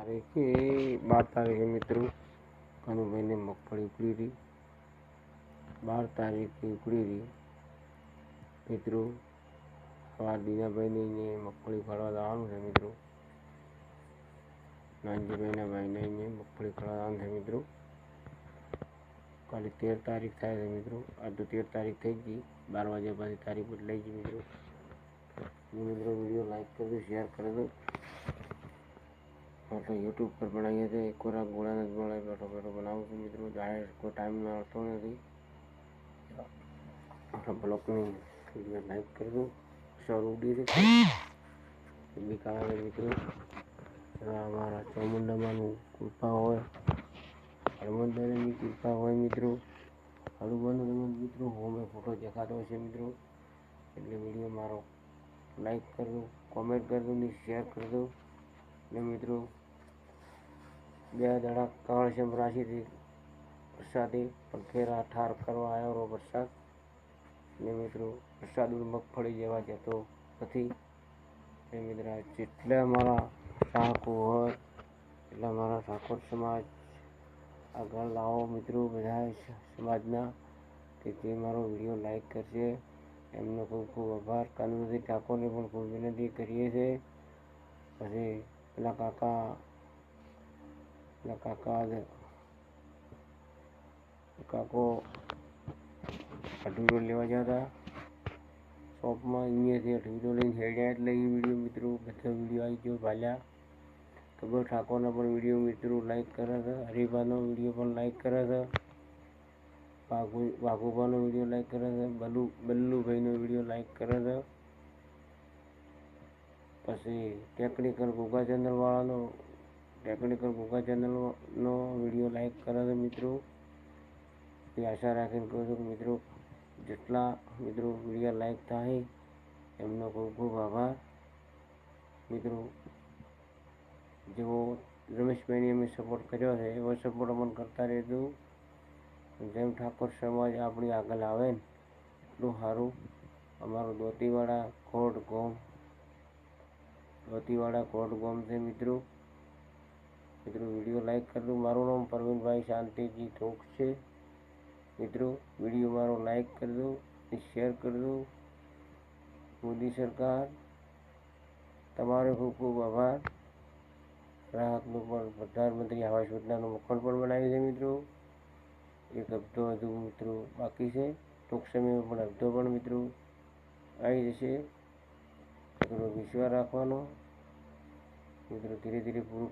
તારીખે 12 તારીખે મિત્રો કનુભાઈને મગફળી ઉપડી રહી, 12 તારીખે ઉપડી રહી મિત્રો. સવાર દીનાભાઈને અહીંયા મગફળી ઉખાડવા જવાનું છે મિત્રો. નાનજીભાઈના ભાઈને અહીંયા મગફળી ઉખાડવા જવાનું છે મિત્રો. કાલે 13 તારીખ થાય છે મિત્રો. આજ તો 13 તારીખ થઈ ગઈ, 12 વાગ્યા પછી તારીખ બદલાઈ ગઈ મિત્રો. મિત્રો વિડીયો લાઈક કરજો, શેર કરજો. તો યુટ્યુબ પર બનાવીએ છીએ, ખોરાક ગોળા નથી મળે, બેઠો બેઠો બનાવું છું મિત્રો. જાહેર કોઈ ટાઈમ મળતો નથી. આપણા બ્લોગની વિડીયો લાઈક કરજો. સર ઉડી છે બીકાવે મિત્રો. અમારા ચામુંડામાંનું કૃપા હોય, હનુમાનદાદાની કૃપા હોય મિત્રો. હનુમાનદાદાનો મિત્રો હોમે ફોટો દેખાતો હશે મિત્રો. એટલે વિડીયો મારો લાઈક કરજો, કોમેન્ટ કરજો ને શેર કરજો. ને મિત્રો 2 દાડા કાળશેમ રાશિથી વરસાદે પંખેરા ઠાર કરવા આવ્યો વરસાદ. ને મિત્રો વરસાદ મગફળી જેવા જતો નથી. એ મિત્રો જેટલા મારા ચાહકો હોય એટલા મારા ઠાકોર સમાજ આગળ લાવો મિત્રો. બધા સમાજના કે જે મારો વિડીયો લાઈક કરશે એમનો ખૂબ ખૂબ આભાર. કાનુજી ઠાકોરને પણ ખૂબ વિનંતી કરીએ છીએ. પછી પેલા કાકો અઢીરો લેવા ગયા હતા શોપમાં. અહીંયાથી અઢીરો લઈને હેડ્યા એટલે એ વિડીયો મિત્રો બધો વિડીયો આવી ગયો ભાલ્યા. કબર ઠાકોરના પણ વિડીયો મિત્રો લાઈક કરે છે. હરિભાનો વિડીયો પણ લાઈક કરે છે. વાઘુભાનો વિડીયો લાઈક કરે છે. બલ્લુભાઈનો વિડીયો લાઈક કરે છે. પછી ટેકનિકલ ગોગા ચેનલવાળાનો વિડીયો લાઈક કરે છે મિત્રો. એ આશા રાખીને કહું છું કે મિત્રો જેટલા મિત્રો વિડીયો લાઈક થાય એમનો ખૂબ ખૂબ આભાર મિત્રો. જેવો રમેશભાઈને અમે સપોર્ટ કર્યો છે એવો સપોર્ટ અમને કરતા રહેજો. જેમ ઠાકોર સમાજ આપણી આગળ આવે ને એટલું સારું. અમારું દોતીવાડા કોટ ગોમ છે મિત્રો. વિડીયો લાઈક કરજો. મારું નામ પરવીનભાઈ શાંતિજી ઠોક છે મિત્રો. વિડીયો મારો લાઈક કરજો, શેર કરજો. મોદી સરકાર તમારો ખૂબ ખૂબ આભાર. ગ્રાહકનું પણ પ્રધાનમંત્રી આવાસ યોજનાનું મકાન પણ બનાવ્યું છે મિત્રો. એક હપ્તો હજુ મિત્રો બાકી છે. ટૂંક સમયમાં પણ હપ્તો પણ મિત્રો આવી જશે. મિત્રો વિશ્વાસ રાખવાનો મિત્રો. ધીરે ધીરે પૂરું